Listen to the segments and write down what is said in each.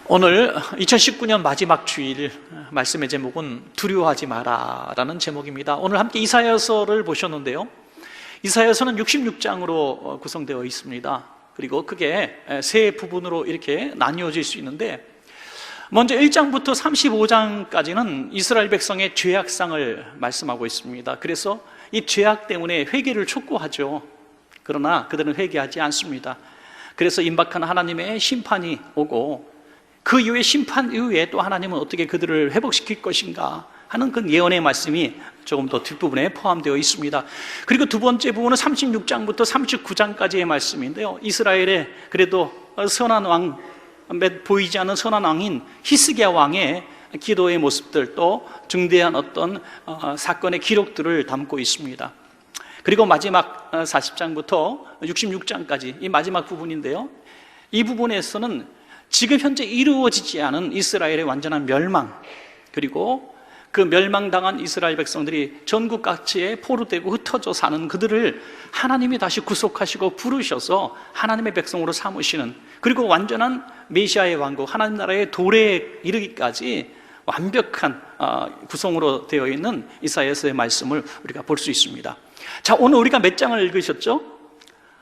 오늘 2019년 마지막 주일 말씀의 제목은 두려워하지 마라 라는 제목입니다. 오늘 함께 이사야서를 보셨는데요, 이사야서는 66장으로 구성되어 있습니다. 그리고 그게 세 부분으로 이렇게 나뉘어질 수 있는데, 먼저 1장부터 35장까지는 이스라엘 백성의 죄악상을 말씀하고 있습니다. 그래서 이 죄악 때문에 회개를 촉구하죠. 그러나 그들은 회개하지 않습니다. 그래서 임박한 하나님의 심판이 오고, 그 이후에 심판 이후에 또 하나님은 어떻게 그들을 회복시킬 것인가 하는 그 예언의 말씀이 조금 더 뒷부분에 포함되어 있습니다. 그리고 두 번째 부분은 36장부터 39장까지의 말씀인데요, 이스라엘의 그래도 선한 왕, 보이지 않는 선한 왕인 히스기야 왕의 기도의 모습들, 또 중대한 어떤 사건의 기록들을 담고 있습니다. 그리고 마지막 40장부터 66장까지 이 마지막 부분인데요, 이 부분에서는 지금 현재 이루어지지 않은 이스라엘의 완전한 멸망, 그리고 그 멸망당한 이스라엘 백성들이 전국 각지에 포로되고 흩어져 사는 그들을 하나님이 다시 구속하시고 부르셔서 하나님의 백성으로 삼으시는, 그리고 완전한 메시아의 왕국, 하나님 나라의 도래에 이르기까지 완벽한 구성으로 되어 있는 이사야서의 말씀을 우리가 볼 수 있습니다. 자, 오늘 우리가 몇 장을 읽으셨죠?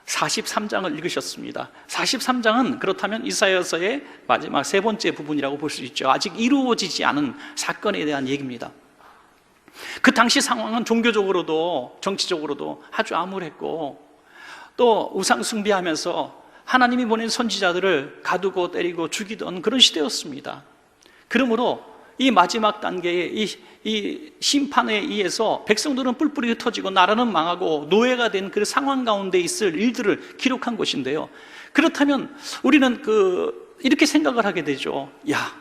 43장을 읽으셨습니다. 43장은 그렇다면 이사야서의 마지막 세 번째 부분이라고 볼 수 있죠. 아직 이루어지지 않은 사건에 대한 얘기입니다. 그 당시 상황은 종교적으로도 정치적으로도 아주 암울했고, 또 우상 숭배하면서 하나님이 보낸 선지자들을 가두고 때리고 죽이던 그런 시대였습니다. 그러므로 이 마지막 단계의 이 심판에 의해서 백성들은 뿔뿔이 흩어지고 나라는 망하고 노예가 된 그 상황 가운데 있을 일들을 기록한 것인데요, 그렇다면 우리는 이렇게 생각을 하게 되죠. 야,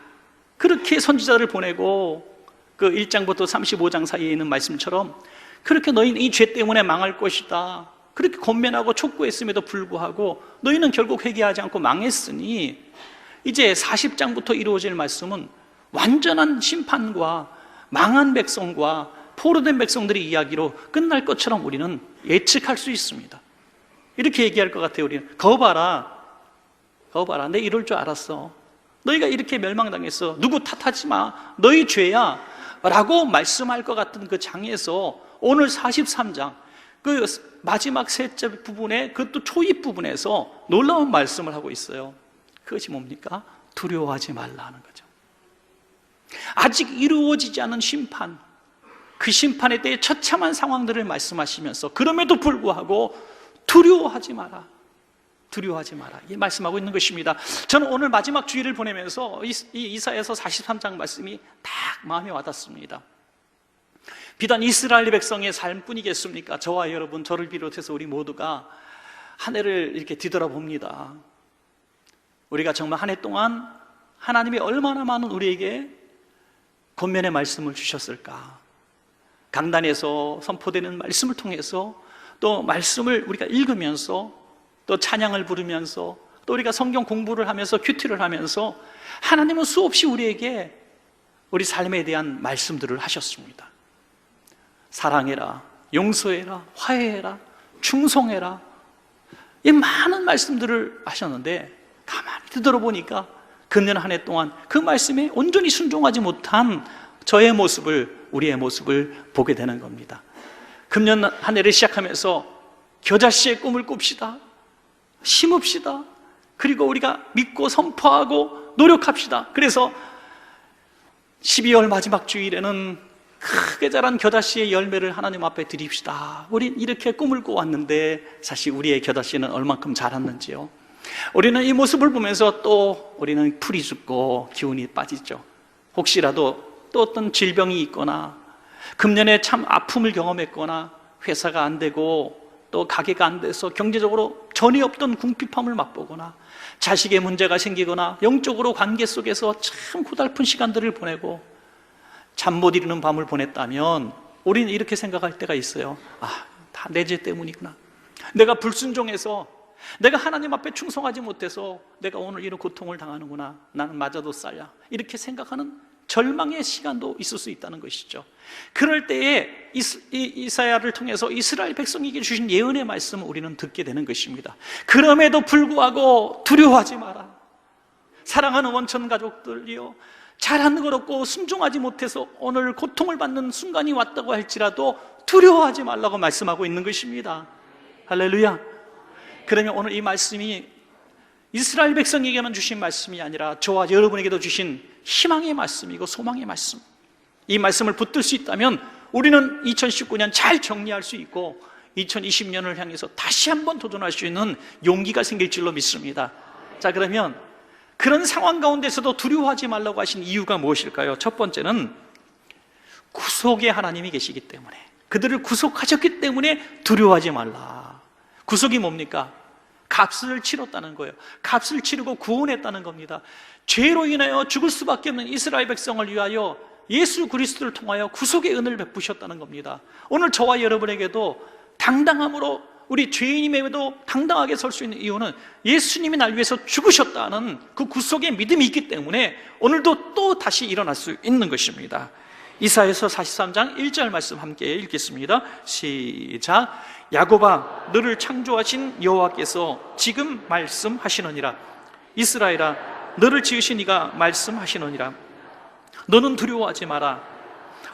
그렇게 선지자를 보내고 그 1장부터 35장 사이에 있는 말씀처럼 그렇게 너희는 이 죄 때문에 망할 것이다, 그렇게 권면하고 촉구했음에도 불구하고 너희는 결국 회개하지 않고 망했으니 이제 40장부터 이루어질 말씀은 완전한 심판과 망한 백성과 포로된 백성들의 이야기로 끝날 것처럼 우리는 예측할 수 있습니다. 이렇게 얘기할 것 같아요. 우리는 거봐라, 내 이럴 줄 알았어, 너희가 이렇게 멸망당했어, 누구 탓하지 마, 너희 죄야 라고 말씀할 것 같은 그 장에서 오늘 43장 그 마지막 셋째 부분에, 그것도 초입 부분에서 놀라운 말씀을 하고 있어요. 그것이 뭡니까? 두려워하지 말라는 거죠. 아직 이루어지지 않은 심판, 그 심판에 대해 처참한 상황들을 말씀하시면서 그럼에도 불구하고 두려워하지 마라, 이 말씀하고 있는 것입니다. 저는 오늘 마지막 주일을 보내면서 이 이사야서 43장 말씀이 딱 마음에 와닿습니다. 비단 이스라엘 백성의 삶뿐이겠습니까? 저와 여러분, 저를 비롯해서 우리 모두가 한 해를 이렇게 뒤돌아봅니다. 우리가 정말 한 해 동안 하나님이 얼마나 많은 우리에게 권면의 말씀을 주셨을까? 강단에서 선포되는 말씀을 통해서, 또 말씀을 우리가 읽으면서, 또 찬양을 부르면서, 또 우리가 성경 공부를 하면서, 큐티를 하면서 하나님은 수없이 우리에게 우리 삶에 대한 말씀들을 하셨습니다. 사랑해라, 용서해라, 화해해라, 충성해라, 이 많은 말씀들을 하셨는데 가만히 되돌아보니까 금년 한 해 동안 그 말씀에 온전히 순종하지 못한 저의 모습을, 우리의 모습을 보게 되는 겁니다. 금년 한 해를 시작하면서 겨자씨의 꿈을 꿉시다, 심읍시다, 그리고 우리가 믿고 선포하고 노력합시다. 그래서 12월 마지막 주일에는 크게 자란 겨자씨의 열매를 하나님 앞에 드립시다. 우린 이렇게 꿈을 꿔왔는데 사실 우리의 겨자씨는 얼만큼 자랐는지요? 우리는 이 모습을 보면서 또 우리는 풀이 죽고 기운이 빠지죠. 혹시라도 또 어떤 질병이 있거나 금년에 참 아픔을 경험했거나 회사가 안 되고 또 가게가 안 돼서 경제적으로 전혀 없던 궁핍함을 맛보거나 자식의 문제가 생기거나 영적으로 관계 속에서 참 고달픈 시간들을 보내고 잠 못 이루는 밤을 보냈다면 우리는 이렇게 생각할 때가 있어요. 아, 다 내 죄 때문이구나, 내가 불순종해서, 내가 하나님 앞에 충성하지 못해서 내가 오늘 이런 고통을 당하는구나, 나는 맞아도 쌀야, 이렇게 생각하는 절망의 시간도 있을 수 있다는 것이죠. 그럴 때에 이사야를 통해서 이스라엘 백성에게 주신 예언의 말씀을 우리는 듣게 되는 것입니다. 그럼에도 불구하고 두려워하지 마라, 사랑하는 원천 가족들이요, 잘 안 걸었고 순종하지 못해서 오늘 고통을 받는 순간이 왔다고 할지라도 두려워하지 말라고 말씀하고 있는 것입니다. 할렐루야. 그러면 오늘 이 말씀이 이스라엘 백성에게만 주신 말씀이 아니라 저와 여러분에게도 주신 희망의 말씀이고 소망의 말씀, 이 말씀을 붙들 수 있다면 우리는 2019년 잘 정리할 수 있고 2020년을 향해서 다시 한번 도전할 수 있는 용기가 생길 줄로 믿습니다. 자, 그러면 그런 상황 가운데서도 두려워하지 말라고 하신 이유가 무엇일까요? 첫 번째는 구속의 하나님이 계시기 때문에, 그들을 구속하셨기 때문에 두려워하지 말라. 구속이 뭡니까? 값을 치렀다는 거예요. 값을 치르고 구원했다는 겁니다. 죄로 인하여 죽을 수밖에 없는 이스라엘 백성을 위하여 예수 그리스도를 통하여 구속의 은혜를 베푸셨다는 겁니다. 오늘 저와 여러분에게도 당당함으로, 우리 죄인임에도 당당하게 설 수 있는 이유는 예수님이 날 위해서 죽으셨다는 그 구속의 믿음이 있기 때문에 오늘도 또 다시 일어날 수 있는 것입니다. 이사야서 43장 1절 말씀 함께 읽겠습니다. 시작. 야곱아, 너를 창조하신 여호와께서 지금 말씀하시느니라. 이스라엘아, 너를 지으신 이가 말씀하시느니라. 너는 두려워하지 마라.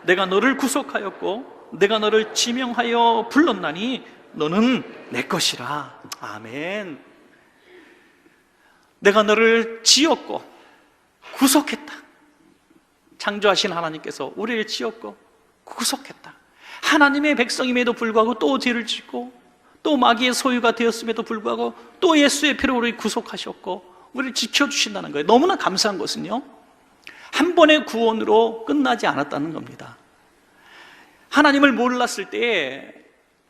내가 너를 구속하였고 내가 너를 지명하여 불렀나니 너는 내 것이라. 아멘. 내가 너를 지었고 구속했다. 창조하신 하나님께서 우리를 지었고 구속했다. 하나님의 백성임에도 불구하고 또 죄를 짓고 또 마귀의 소유가 되었음에도 불구하고 또 예수의 피로 우리를 구속하셨고 우리를 지켜주신다는 거예요. 너무나 감사한 것은요, 한 번의 구원으로 끝나지 않았다는 겁니다. 하나님을 몰랐을 때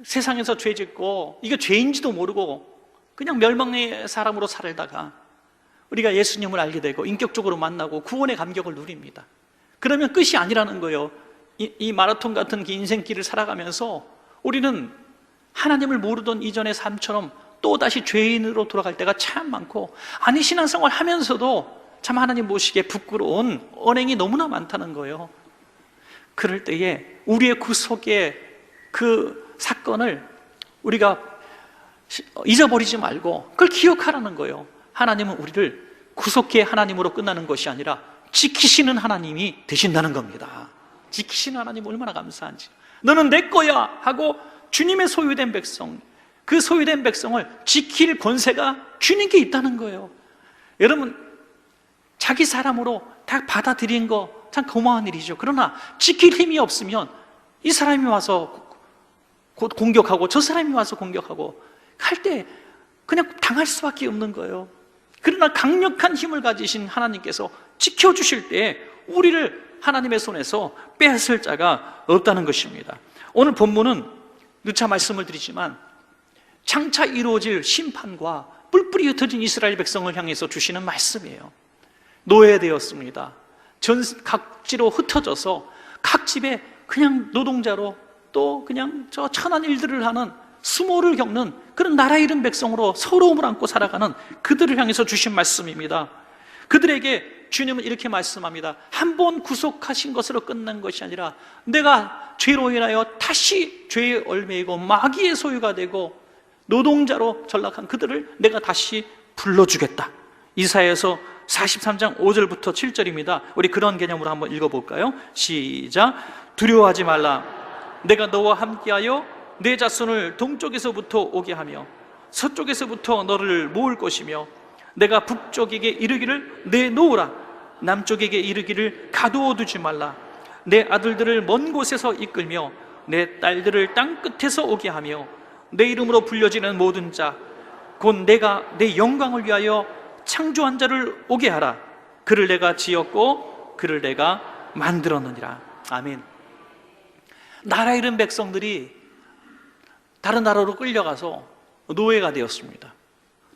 세상에서 죄 짓고 이게 죄인지도 모르고 그냥 멸망의 사람으로 살다가 우리가 예수님을 알게 되고 인격적으로 만나고 구원의 감격을 누립니다. 그러면 끝이 아니라는 거예요. 이 마라톤 같은 긴 인생길을 살아가면서 우리는 하나님을 모르던 이전의 삶처럼 또다시 죄인으로 돌아갈 때가 참 많고, 아니 신앙생활 하면서도 참 하나님 모시기에 부끄러운 언행이 너무나 많다는 거예요. 그럴 때에 우리의 구속의 그 사건을 우리가 잊어버리지 말고 그걸 기억하라는 거예요. 하나님은 우리를 구속의 하나님으로 끝나는 것이 아니라 지키시는 하나님이 되신다는 겁니다. 지키시는 하나님 얼마나 감사한지. 너는 내 거야 하고 주님의 소유된 백성, 그 소유된 백성을 지킬 권세가 주님께 있다는 거예요. 여러분, 자기 사람으로 다 받아들인 거 참 고마운 일이죠. 그러나 지킬 힘이 없으면 이 사람이 와서 곧 공격하고 저 사람이 와서 공격하고 할 때 그냥 당할 수밖에 없는 거예요. 그러나 강력한 힘을 가지신 하나님께서 지켜주실 때 우리를 하나님의 손에서 빼앗을 자가 없다는 것입니다. 오늘 본문은 누차 말씀을 드리지만 장차 이루어질 심판과 뿔뿔이 흩어진 이스라엘 백성을 향해서 주시는 말씀이에요. 노예되었습니다. 각지로 흩어져서 각 집에 그냥 노동자로 또 그냥 저 천한 일들을 하는 수모를 겪는 그런 나라 잃은 백성으로 서러움을 안고 살아가는 그들을 향해서 주신 말씀입니다. 그들에게 주님은 이렇게 말씀합니다. 한 번 구속하신 것으로 끝난 것이 아니라 내가 죄로 인하여 다시 죄에 얽매이고 마귀의 소유가 되고 노동자로 전락한 그들을 내가 다시 불러주겠다. 이사야서 43장 5절부터 7절입니다. 우리 그런 개념으로 한번 읽어볼까요? 시작. 두려워하지 말라. 내가 너와 함께하여 내 자손을 동쪽에서부터 오게 하며 서쪽에서부터 너를 모을 것이며 내가 북쪽에게 이르기를 내놓으라. 남쪽에게 이르기를 가두어 두지 말라. 내 아들들을 먼 곳에서 이끌며 내 딸들을 땅 끝에서 오게 하며 내 이름으로 불려지는 모든 자 곧 내가 내 영광을 위하여 창조한 자를 오게 하라. 그를 내가 지었고 그를 내가 만들었느니라. 아멘. 나라 잃은 백성들이 다른 나라로 끌려가서 노예가 되었습니다.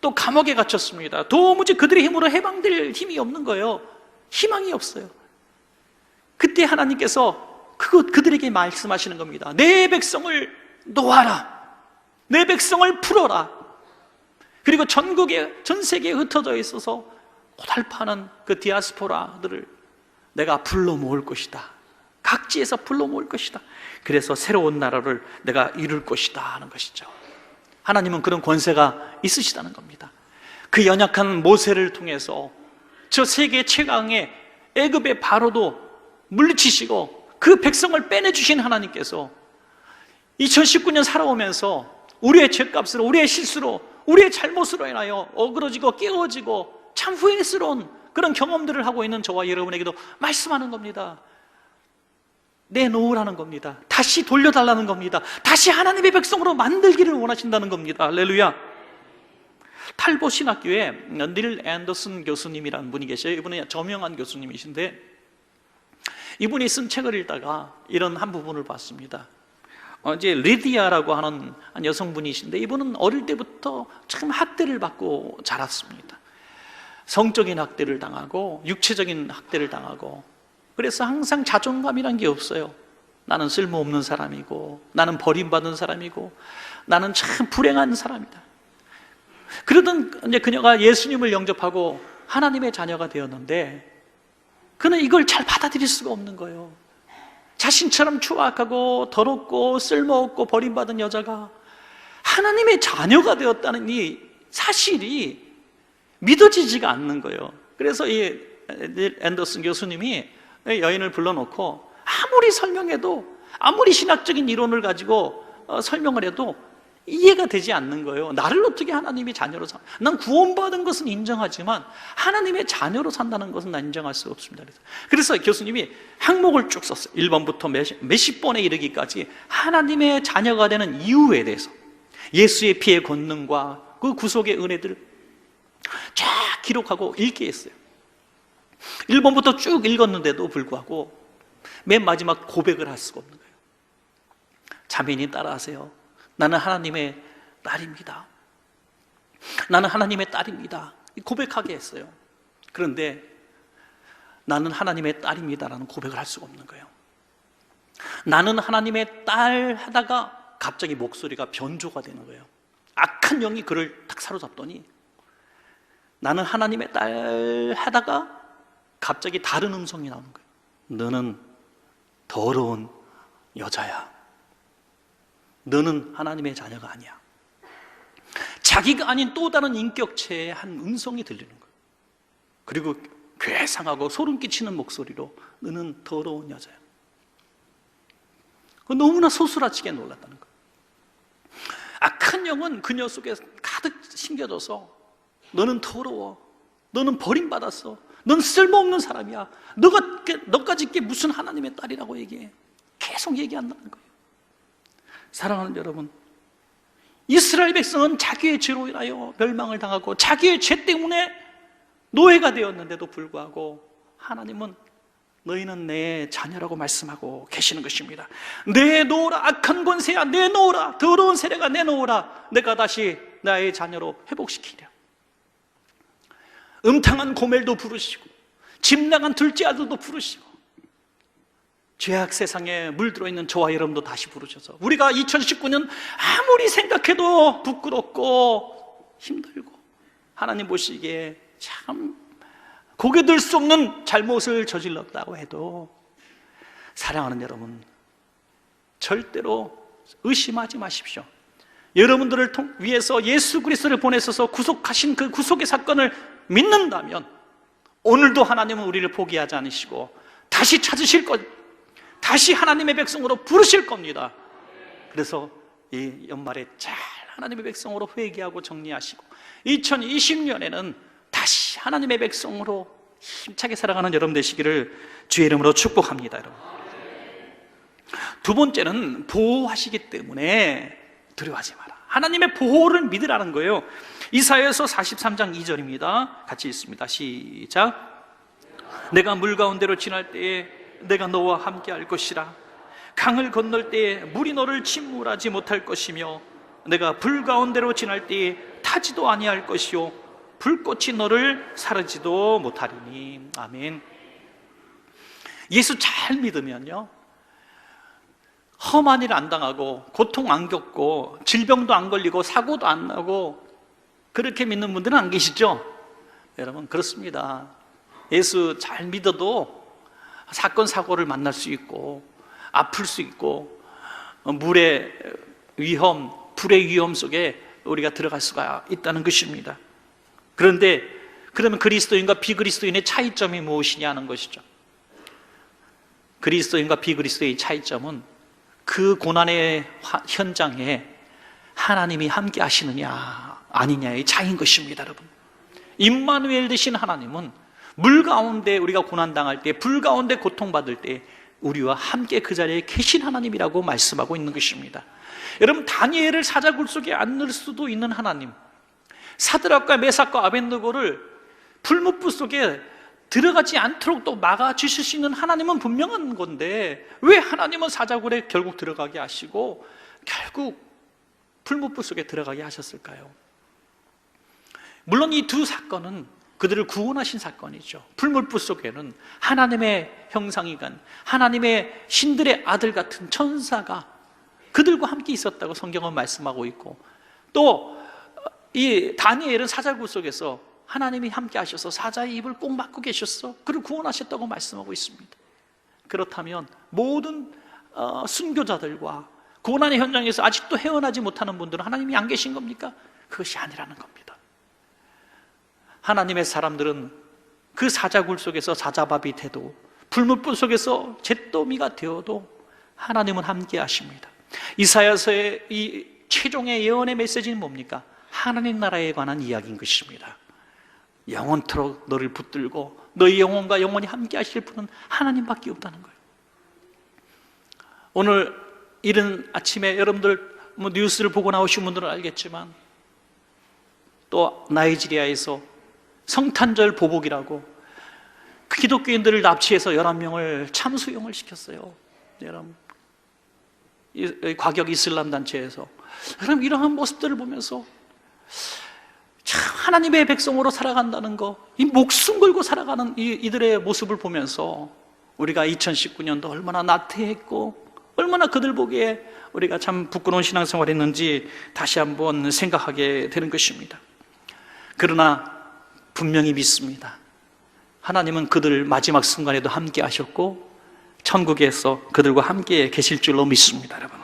또 감옥에 갇혔습니다. 도무지 그들의 힘으로 해방될 힘이 없는 거예요. 희망이 없어요. 그때 하나님께서 그들에게 말씀하시는 겁니다. 내 백성을 놓아라. 내 백성을 풀어라. 그리고 전국에, 전 세계에 흩어져 있어서 고달파는 그 디아스포라들을 내가 불러 모을 것이다. 각지에서 불러 모을 것이다. 그래서 새로운 나라를 내가 이룰 것이다 하는 것이죠. 하나님은 그런 권세가 있으시다는 겁니다. 그 연약한 모세를 통해서 저 세계 최강의 애굽의 바로도 물리치시고 그 백성을 빼내주신 하나님께서 2019년 살아오면서 우리의 죄값으로, 우리의 실수로, 우리의 잘못으로 인하여 어그러지고 깨어지고 참 후회스러운 그런 경험들을 하고 있는 저와 여러분에게도 말씀하는 겁니다. 내놓으라는 겁니다. 다시 돌려달라는 겁니다. 다시 하나님의 백성으로 만들기를 원하신다는 겁니다. 할렐루야. 탈보 신학교에 닐 앤더슨 교수님이라는 분이 계셔요. 이분은 저명한 교수님이신데 이분이 쓴 책을 읽다가 이런 한 부분을 봤습니다. 이제 리디아라고 하는 한 여성분이신데 이분은 어릴 때부터 참 학대를 받고 자랐습니다. 성적인 학대를 당하고 육체적인 학대를 당하고, 그래서 항상 자존감이란 게 없어요. 나는 쓸모없는 사람이고, 나는 버림받은 사람이고, 나는 참 불행한 사람이다. 그러던 이제 그녀가 예수님을 영접하고 하나님의 자녀가 되었는데 그는 이걸 잘 받아들일 수가 없는 거예요. 자신처럼 추악하고 더럽고 쓸모없고 버림받은 여자가 하나님의 자녀가 되었다는 이 사실이 믿어지지가 않는 거예요. 그래서 이 앤더슨 교수님이 여인을 불러놓고 아무리 설명해도, 아무리 신학적인 이론을 가지고 설명을 해도 이해가 되지 않는 거예요. 나를 어떻게 하나님의 자녀로 난 구원받은 것은 인정하지만 하나님의 자녀로 산다는 것은 난 인정할 수가 없습니다. 그래서 교수님이 항목을 쭉 썼어요. 1번부터 몇십 번에 이르기까지 하나님의 자녀가 되는 이유에 대해서, 예수의 피의 권능과 그 구속의 은혜들을 쫙 기록하고 읽게 했어요. 1번부터 쭉 읽었는데도 불구하고 맨 마지막 고백을 할 수가 없는 거예요. 자매님 따라하세요. 나는 하나님의 딸입니다. 나는 하나님의 딸입니다. 고백하게 했어요. 그런데 나는 하나님의 딸입니다라는 고백을 할 수가 없는 거예요. 나는 하나님의 딸 하다가 갑자기 목소리가 변조가 되는 거예요. 악한 영이 그를 딱 사로잡더니 나는 하나님의 딸 하다가 갑자기 다른 음성이 나오는 거예요. 너는 더러운 여자야. 너는 하나님의 자녀가 아니야. 자기가 아닌 또 다른 인격체의 한 음성이 들리는 거예요. 그리고 괴상하고 소름 끼치는 목소리로 너는 더러운 여자야. 너무나 소스라치게 놀랐다는 거예요. 악한 영은 그녀 속에 가득 심겨져서 너는 더러워, 너는 버림받았어, 넌 쓸모없는 사람이야, 너까지 이게 무슨 하나님의 딸이라고 얘기해. 계속 얘기한다는 거예요. 사랑하는 여러분, 이스라엘 백성은 자기의 죄로 인하여 멸망을 당하고 자기의 죄 때문에 노예가 되었는데도 불구하고 하나님은 너희는 내 자녀라고 말씀하고 계시는 것입니다. 내놓으라, 악한 권세야 내놓으라, 더러운 세력아 내놓으라, 내가 다시 나의 자녀로 회복시키랴. 음탕한 고멜도 부르시고 집 나간 둘째 아들도 부르시고 죄악 세상에 물들어 있는 저와 여러분도 다시 부르셔서 우리가 2019년 아무리 생각해도 부끄럽고 힘들고 하나님 보시기에 참 고개 들 수 없는 잘못을 저질렀다고 해도 사랑하는 여러분, 절대로 의심하지 마십시오. 여러분들을 위해서 예수 그리스도를 보내셔서 구속하신 그 구속의 사건을 믿는다면 오늘도 하나님은 우리를 포기하지 않으시고 다시 찾으실 것, 다시 하나님의 백성으로 부르실 겁니다. 그래서 이 연말에 잘 하나님의 백성으로 회개하고 정리하시고 2020년에는 다시 하나님의 백성으로 힘차게 살아가는 여러분 되시기를 주의 이름으로 축복합니다. 여러분. 두 번째는 보호하시기 때문에 두려워하지 마라. 하나님의 보호를 믿으라는 거예요. 이사야서 43장 2절입니다. 같이 읽습니다. 시작. 내가 물 가운데로 지날 때에 내가 너와 함께 할 것이라. 강을 건널 때에 물이 너를 침몰하지 못할 것이며 내가 불 가운데로 지날 때에 타지도 아니할 것이요 불꽃이 너를 사르지도 못하리니. 아멘. 예수 잘 믿으면요, 험한 일 안 당하고 고통 안 겪고 질병도 안 걸리고 사고도 안 나고 그렇게 믿는 분들은 안 계시죠? 여러분, 그렇습니다. 예수 잘 믿어도 사건 사고를 만날 수 있고 아플 수 있고 물의 위험, 불의 위험 속에 우리가 들어갈 수가 있다는 것입니다. 그런데 그러면 그리스도인과 비그리스도인의 차이점이 무엇이냐 하는 것이죠. 그리스도인과 비그리스도의 차이점은 그 고난의 현장에 하나님이 함께 하시느냐 아니냐의 차이인 것입니다. 여러분, 임마누엘 되신 하나님은 물 가운데 우리가 고난당할 때, 불 가운데 고통받을 때 우리와 함께 그 자리에 계신 하나님이라고 말씀하고 있는 것입니다. 여러분, 다니엘을 사자굴 속에 안 넣을 수도 있는 하나님, 사드락과 메삭과 아벳느고를 풀무불 속에 들어가지 않도록 또 막아주실 수 있는 하나님은 분명한 건데, 왜 하나님은 사자굴에 결국 들어가게 하시고 결국 풀무불 속에 들어가게 하셨을까요? 물론 이 두 사건은 그들을 구원하신 사건이죠. 풀무불 속에는 하나님의 형상이간 하나님의 신들의 아들 같은 천사가 그들과 함께 있었다고 성경은 말씀하고 있고, 또 이 다니엘은 사자굴 속에서 하나님이 함께 하셔서 사자의 입을 꼭 막고 계셨어. 그를 구원하셨다고 말씀하고 있습니다. 그렇다면 모든 순교자들과 고난의 현장에서 아직도 헤어나지 못하는 분들은 하나님이 안 계신 겁니까? 그것이 아니라는 겁니다. 하나님의 사람들은 그 사자굴 속에서 사자밥이 돼도, 불무불 속에서 잿더미가 되어도 하나님은 함께 하십니다. 이사야서의 이 최종의 예언의 메시지는 뭡니까? 하나님 나라에 관한 이야기인 것입니다. 영원토록 너를 붙들고 너희 영혼과 영원히 함께 하실 분은 하나님밖에 없다는 거예요. 오늘 이른 아침에 여러분들 뉴스를 보고 나오신 분들은 알겠지만, 또 나이지리아에서 성탄절 보복이라고 그 기독교인들을 납치해서 11명을 참수용을 시켰어요. 여러분, 이 과격 이슬람 단체에서. 여러분, 이러한 모습들을 보면서 참 하나님의 백성으로 살아간다는 거, 이 목숨 걸고 살아가는 이들의 모습을 보면서 우리가 2019년도 얼마나 나태했고 얼마나 그들 보기에 우리가 참 부끄러운 신앙생활을 했는지 다시 한번 생각하게 되는 것입니다. 그러나 분명히 믿습니다. 하나님은 그들 마지막 순간에도 함께 하셨고 천국에서 그들과 함께 계실 줄로 믿습니다. 여러분,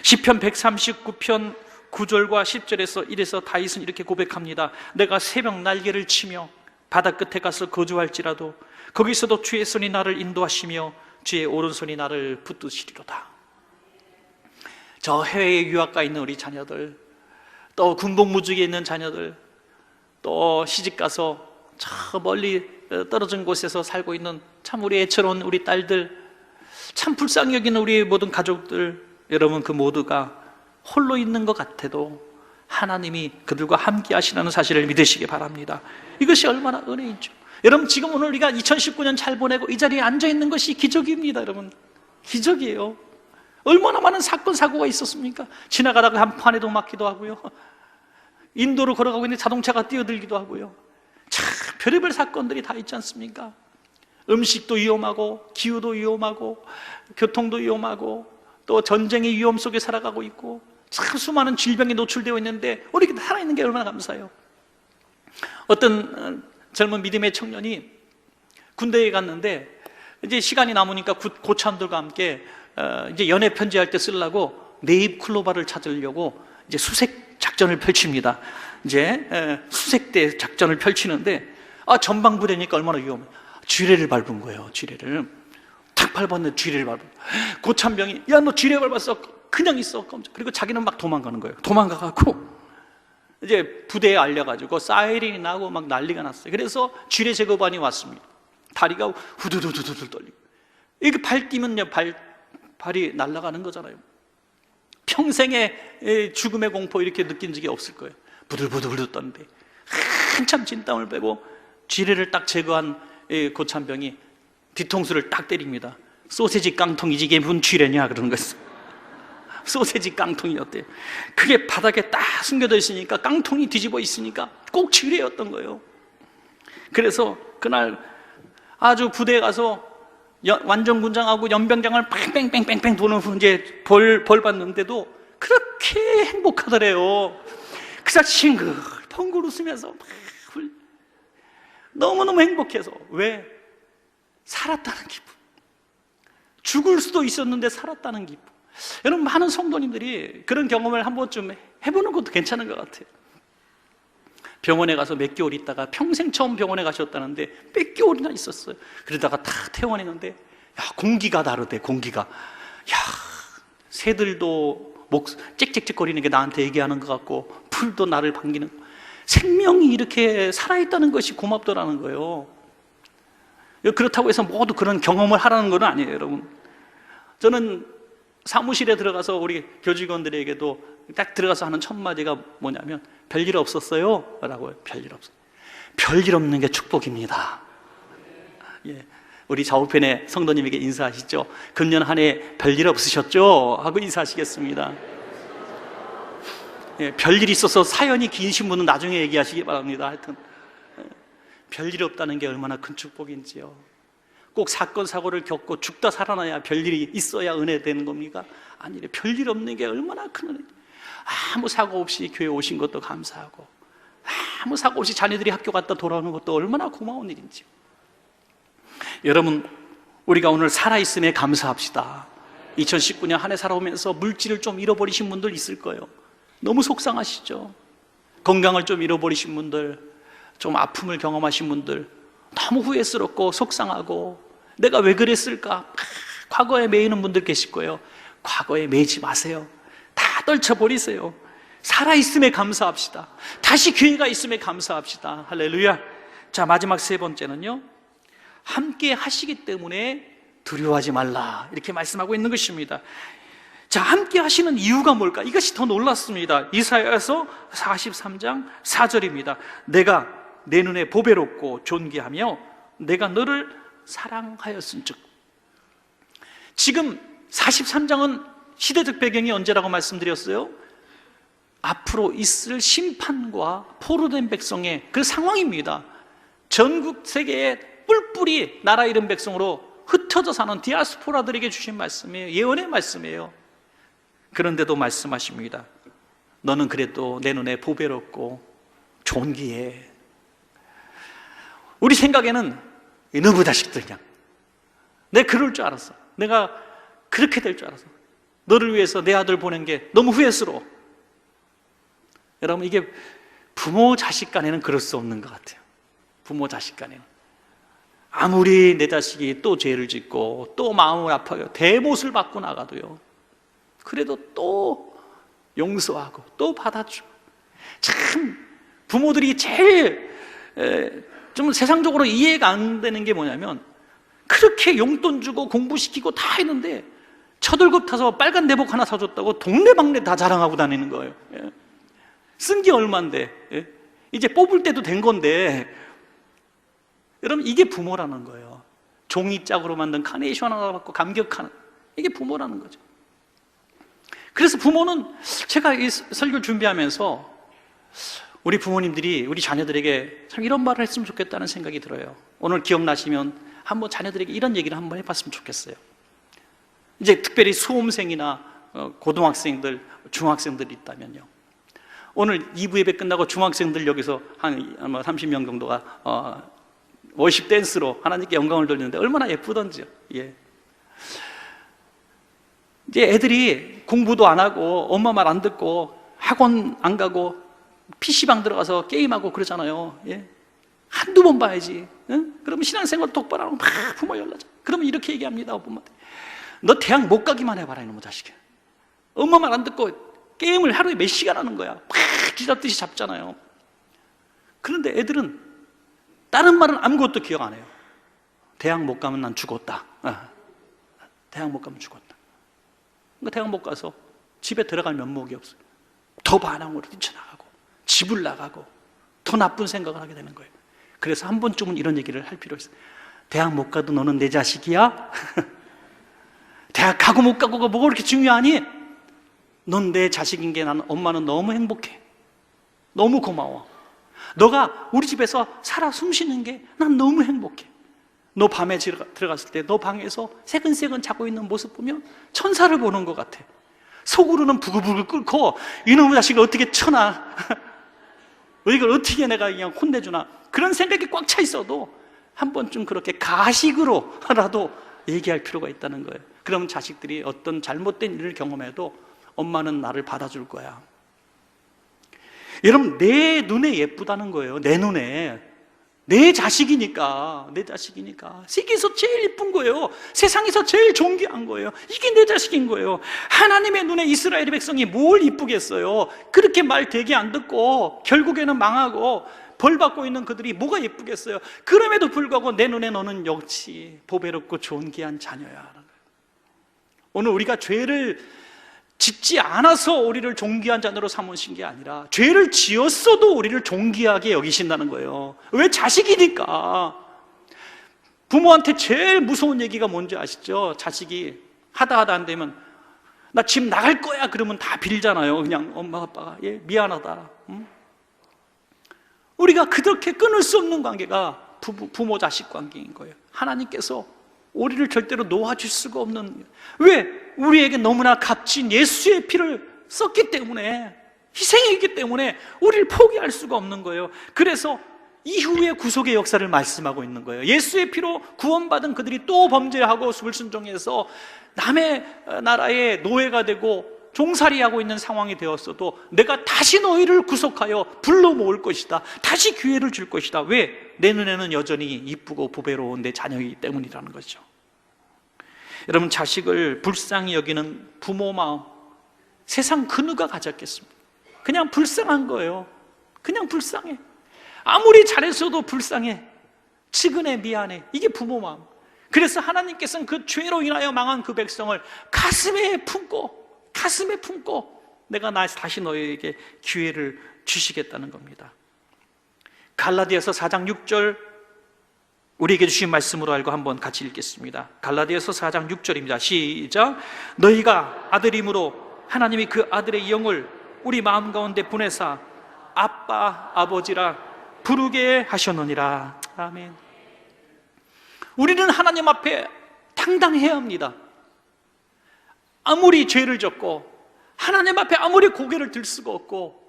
시편 139편 9절과 10절에서 이래서 다윗은 이렇게 고백합니다. 내가 새벽 날개를 치며 바다 끝에 가서 거주할지라도 거기서도 주의 손이 나를 인도하시며 주의 오른손이 나를 붙드시리로다. 저 해외에 유학가 있는 우리 자녀들, 또 군복무직에 있는 자녀들, 또 시집가서 저 멀리 떨어진 곳에서 살고 있는 참 우리 애처로운 우리 딸들, 참 불쌍히 여기는 우리 모든 가족들, 여러분 그 모두가 홀로 있는 것 같아도 하나님이 그들과 함께 하시는 사실을 믿으시기 바랍니다. 이것이 얼마나 은혜이죠. 여러분, 지금 오늘 우리가 2019년 잘 보내고 이 자리에 앉아 있는 것이 기적입니다. 여러분, 기적이에요. 얼마나 많은 사건 사고가 있었습니까? 지나가다가 한판에도 맞기도 하고요, 인도로 걸어가고 있는 자동차가 뛰어들기도 하고요, 참 별의별 사건들이 다 있지 않습니까? 음식도 위험하고 기후도 위험하고 교통도 위험하고 또 전쟁의 위험 속에 살아가고 있고 참 수많은 질병에 노출되어 있는데 우리 살아있는 게 얼마나 감사해요. 어떤 젊은 믿음의 청년이 군대에 갔는데 이제 시간이 남으니까 고참들과 함께 이제 연애 편지할 때 쓰려고 네잎클로바를 찾으려고 이제 수색 작전을 펼칩니다. 이제 수색대 작전을 펼치는데 전방부대니까 얼마나 위험해. 쥐레를 밟은 거예요. 쥐레를 탁 밟았는데 쥐레를 밟은 거예요. 고참병이 야 너 쥐레 밟았어, 그냥 있어. 그리고 자기는 막 도망가는 거예요. 도망가갖고 이제 부대에 알려가지고 사이렌이 나고 막 난리가 났어요. 그래서 쥐레 제거반이 왔습니다. 다리가 후두두두두 떨리고 이렇게 발 뛰면요 발이 날아가는 거잖아요. 평생의 죽음의 공포 이렇게 느낀 적이 없을 거예요. 부들부들 떠는데 한참 진땀을 빼고 쥐레를 딱 제거한 고참병이 뒤통수를 딱 때립니다. 소세지 깡통이지 이게 무슨 쥐레냐 그러는 거였어요. 소세지 깡통이었대요. 그게 바닥에 딱 숨겨져 있으니까, 깡통이 뒤집어 있으니까 꼭 쥐레였던 거예요. 그래서 그날 아주 부대에 가서 완전군장하고 연병장을 뺑뺑뺑뺑뺑 도는 이제 벌 받는데도 그렇게 행복하더래요. 그래서 싱글벙글 웃으면서 막 너무너무 행복해서. 왜? 살았다는 기쁨. 죽을 수도 있었는데 살았다는 기쁨. 여러분, 많은 성도님들이 그런 경험을 한 번쯤 해보는 것도 괜찮은 것 같아요. 병원에 가서 몇 개월 있다가 평생 처음 병원에 가셨다는데 몇 개월이나 있었어요. 그러다가 다 퇴원했는데, 야, 공기가 다르대, 공기가. 야, 새들도 목 짹짹짹거리는 게 나한테 얘기하는 것 같고, 풀도 나를 반기는, 생명이 이렇게 살아있다는 것이 고맙더라는 거예요. 그렇다고 해서 모두 그런 경험을 하라는 건 아니에요, 여러분. 저는 사무실에 들어가서 우리 교직원들에게도 딱 들어가서 하는 첫 마디가 뭐냐면, 별일 없었어요? 라고 해요. 별일 없어요. 별일 없는 게 축복입니다. 예. 우리 좌우편에 성도님에게 인사하시죠. 금년 한 해 별일 없으셨죠? 하고 인사하시겠습니다. 예, 별일이 있어서 사연이 기신 분은 나중에 얘기하시기 바랍니다. 하여튼 별일이 없다는 게 얼마나 큰 축복인지요. 꼭 사건 사고를 겪고 죽다 살아나야 별일이 있어야 은혜 되는 겁니까? 아니래. 별일 없는 게 얼마나 큰 은혜. 아무 사고 없이 교회 오신 것도 감사하고, 아무 사고 없이 자녀들이 학교 갔다 돌아오는 것도 얼마나 고마운 일인지요. 여러분, 우리가 오늘 살아있음에 감사합시다. 2019년 한 해 살아오면서 물질을 좀 잃어버리신 분들 있을 거예요. 너무 속상하시죠? 건강을 좀 잃어버리신 분들, 좀 아픔을 경험하신 분들, 너무 후회스럽고 속상하고 내가 왜 그랬을까? 과거에 매이는 분들 계실 거예요. 과거에 매이지 마세요. 다 떨쳐버리세요. 살아있음에 감사합시다. 다시 기회가 있음에 감사합시다. 할렐루야. 자, 마지막 세 번째는요, 함께 하시기 때문에 두려워하지 말라, 이렇게 말씀하고 있는 것입니다. 자, 함께 하시는 이유가 뭘까? 이것이 더 놀랐습니다. 이사야서 43장 4절입니다. 내가 내 눈에 보배롭고 존귀하며 내가 너를 사랑하였은즉. 지금 43장은 시대적 배경이 언제라고 말씀드렸어요? 앞으로 있을 심판과 포로된 백성의 그 상황입니다. 전국 세계에 뿔뿔이 나라 잃은 백성으로 흩어져 사는 디아스포라들에게 주신 말씀이에요. 예언의 말씀이에요. 그런데도 말씀하십니다. 너는 그래도 내 눈에 보배롭고 존귀해. 우리 생각에는 너무 자식들, 그냥 내가 그럴 줄 알았어, 내가 그렇게 될 줄 알았어, 너를 위해서 내 아들 보낸 게 너무 후회스러워. 여러분, 이게 부모 자식 간에는 그럴 수 없는 것 같아요. 부모 자식 간에는 아무리 내 자식이 또 죄를 짓고 또 마음을 아파요, 대못을 받고 나가도요, 그래도 또 용서하고 또 받아주고. 참 부모들이 제일 좀 세상적으로 이해가 안 되는 게 뭐냐면, 그렇게 용돈 주고 공부시키고 다 했는데 처들급 타서 빨간 내복 하나 사줬다고 동네방네 다 자랑하고 다니는 거예요. 쓴 게 얼만데, 이제 뽑을 때도 된 건데. 여러분, 이게 부모라는 거예요. 종이짝으로 만든 카네이션 하나 받고 감격하는, 이게 부모라는 거죠. 그래서 부모는, 제가 이 설교를 준비하면서 우리 부모님들이 우리 자녀들에게 참 이런 말을 했으면 좋겠다는 생각이 들어요. 오늘 기억나시면 한번 자녀들에게 이런 얘기를 한번 해봤으면 좋겠어요. 이제 특별히 수험생이나 고등학생들, 중학생들이 있다면요, 오늘 2부 예배 끝나고 중학생들 여기서 한 30명 정도가 워십 댄스로 하나님께 영광을 돌리는데 얼마나 예쁘던지요. 예. 이제 애들이 공부도 안 하고 엄마 말 안 듣고 학원 안 가고 PC방 들어가서 게임하고 그러잖아요. 예. 한두 번 봐야지. 응? 그러면 신앙생활 똑바로 하고 막 부모 연락자. 그러면 이렇게 얘기합니다. 부모한테. 너 대학 못 가기만 해봐라, 이놈의 자식아. 엄마 말 안 듣고 게임을 하루에 몇 시간 하는 거야. 막 쥐잡듯이 잡잖아요. 그런데 애들은 다른 말은 아무것도 기억 안 해요. 대학 못 가면 난 죽었다. 대학 못 가면 죽었다. 그러니까 대학 못 가서 집에 들어갈 면목이 없어요. 더 반항으로 뛰쳐나가고 집을 나가고 더 나쁜 생각을 하게 되는 거예요. 그래서 한 번쯤은 이런 얘기를 할 필요 있어요. 대학 못 가도 너는 내 자식이야? 대학 가고 못 가고가 뭐가 그렇게 중요하니? 넌 내 자식인 게 나는, 엄마는 너무 행복해. 너무 고마워. 너가 우리 집에서 살아 숨쉬는 게 난 너무 행복해. 너 밤에 들어갔을 때 너 방에서 새근새근 자고 있는 모습 보면 천사를 보는 것 같아. 속으로는 부글부글 끓고, 이놈의 자식을 어떻게 쳐나, 이걸 어떻게 내가 그냥 혼내주나, 그런 생각이 꽉 차 있어도 한 번쯤 그렇게 가식으로라도 얘기할 필요가 있다는 거예요. 그러면 자식들이 어떤 잘못된 일을 경험해도 엄마는 나를 받아줄 거야. 여러분, 내 눈에 예쁘다는 거예요. 내 눈에. 내 자식이니까. 세계에서 제일 예쁜 거예요. 세상에서 제일 존귀한 거예요. 이게 내 자식인 거예요. 하나님의 눈에 이스라엘의 백성이 뭘 이쁘겠어요. 그렇게 말 되게 안 듣고 결국에는 망하고 벌 받고 있는 그들이 뭐가 예쁘겠어요. 그럼에도 불구하고 내 눈에 너는 역시 보배롭고 존귀한 자녀야. 오늘 우리가 죄를 짓지 않아서 우리를 존귀한 자녀로 삼으신 게 아니라 죄를 지었어도 우리를 존귀하게 여기신다는 거예요. 왜? 자식이니까. 부모한테 제일 무서운 얘기가 뭔지 아시죠? 자식이 하다 안 되면 나 집 나갈 거야 그러면 다 빌잖아요. 그냥 엄마 아빠가 미안하다. 응? 우리가 그렇게 끊을 수 없는 관계가 부모 자식 관계인 거예요. 하나님께서 우리를 절대로 놓아줄 수가 없는, 왜? 우리에게 너무나 값진 예수의 피를 썼기 때문에, 희생했기 때문에 우리를 포기할 수가 없는 거예요. 그래서 이후의 구속의 역사를 말씀하고 있는 거예요. 예수의 피로 구원받은 그들이 또 범죄하고 불순종해서 남의 나라의 노예가 되고 종살이하고 있는 상황이 되었어도 내가 다시 너희를 구속하여 불러 모을 것이다. 다시 기회를 줄 것이다. 왜? 내 눈에는 여전히 이쁘고 보배로운 내 자녀이기 때문이라는 거죠. 여러분, 자식을 불쌍히 여기는 부모 마음, 세상 그 누가 가졌겠습니까? 그냥 불쌍한 거예요. 그냥 불쌍해. 아무리 잘했어도 불쌍해. 측은해, 미안해. 이게 부모 마음. 그래서 하나님께서는 그 죄로 인하여 망한 그 백성을 가슴에 품고 내가 다시 너희에게 기회를 주시겠다는 겁니다. 갈라디아서 4장 6절, 우리에게 주신 말씀으로 알고 한번 같이 읽겠습니다. 갈라디아서 4장 6절입니다. 시작. 너희가 아들임으로 하나님이 그 아들의 영을 우리 마음 가운데 보내사 아빠 아버지라 부르게 하셨느니라. 아멘. 우리는 하나님 앞에 당당해야 합니다. 아무리 죄를 졌고 하나님 앞에 아무리 고개를 들 수가 없고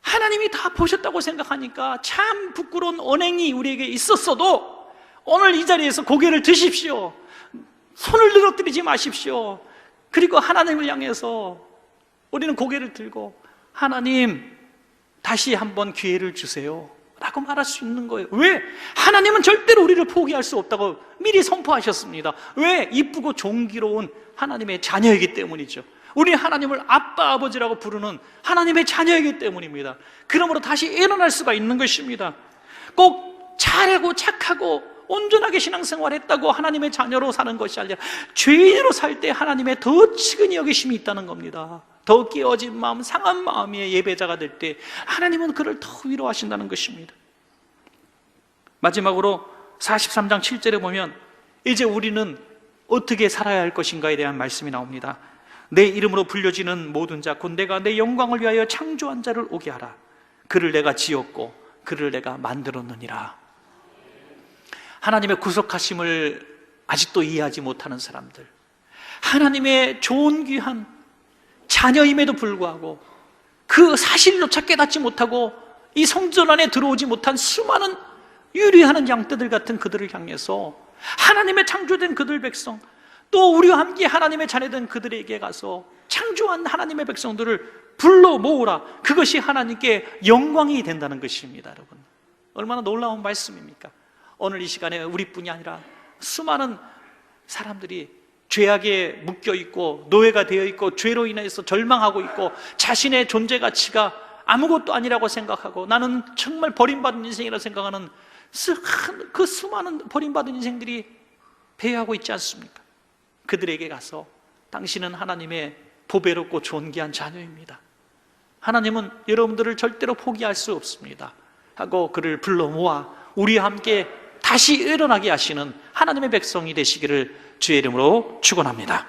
하나님이 다 보셨다고 생각하니까 참 부끄러운 언행이 우리에게 있었어도 오늘 이 자리에서 고개를 드십시오. 손을 늘어뜨리지 마십시오. 그리고 하나님을 향해서 우리는 고개를 들고 하나님 다시 한번 기회를 주세요 라고 말할 수 있는 거예요. 왜? 하나님은 절대로 우리를 포기할 수 없다고 미리 선포하셨습니다. 왜? 이쁘고 존귀로운 하나님의 자녀이기 때문이죠. 우리 하나님을 아빠 아버지라고 부르는 하나님의 자녀이기 때문입니다. 그러므로 다시 일어날 수가 있는 것입니다. 꼭 잘하고 착하고 온전하게 신앙생활했다고 하나님의 자녀로 사는 것이 아니라 죄인으로 살 때 하나님의 더 측은히 여기심이 있다는 겁니다. 더 깨어진 마음, 상한 마음의 예배자가 될 때 하나님은 그를 더 위로하신다는 것입니다. 마지막으로 43장 7절에 보면 이제 우리는 어떻게 살아야 할 것인가에 대한 말씀이 나옵니다. 내 이름으로 불려지는 모든 자 곧 내가 내 영광을 위하여 창조한 자를 오게 하라. 그를 내가 지었고 그를 내가 만들었느니라. 하나님의 구속하심을 아직도 이해하지 못하는 사람들, 하나님의 좋은 귀한 자녀임에도 불구하고 그 사실조차 깨닫지 못하고 이 성전 안에 들어오지 못한 수많은 유리하는 양떼들 같은 그들을 향해서 하나님의 창조된 그들 백성, 또 우리와 함께 하나님의 자녀된 그들에게 가서 창조한 하나님의 백성들을 불러 모으라. 그것이 하나님께 영광이 된다는 것입니다. 여러분, 얼마나 놀라운 말씀입니까? 오늘 이 시간에 우리뿐이 아니라 수많은 사람들이 죄악에 묶여있고 노예가 되어있고 죄로 인해서 절망하고 있고 자신의 존재 가치가 아무것도 아니라고 생각하고 나는 정말 버림받은 인생이라고 생각하는 그 수많은 버림받은 인생들이 배회하고 있지 않습니까? 그들에게 가서 당신은 하나님의 보배롭고 존귀한 자녀입니다. 하나님은 여러분들을 절대로 포기할 수 없습니다 하고 그를 불러 모아 우리와 함께 다시 일어나게 하시는 하나님의 백성이 되시기를 주의 이름으로 축원합니다.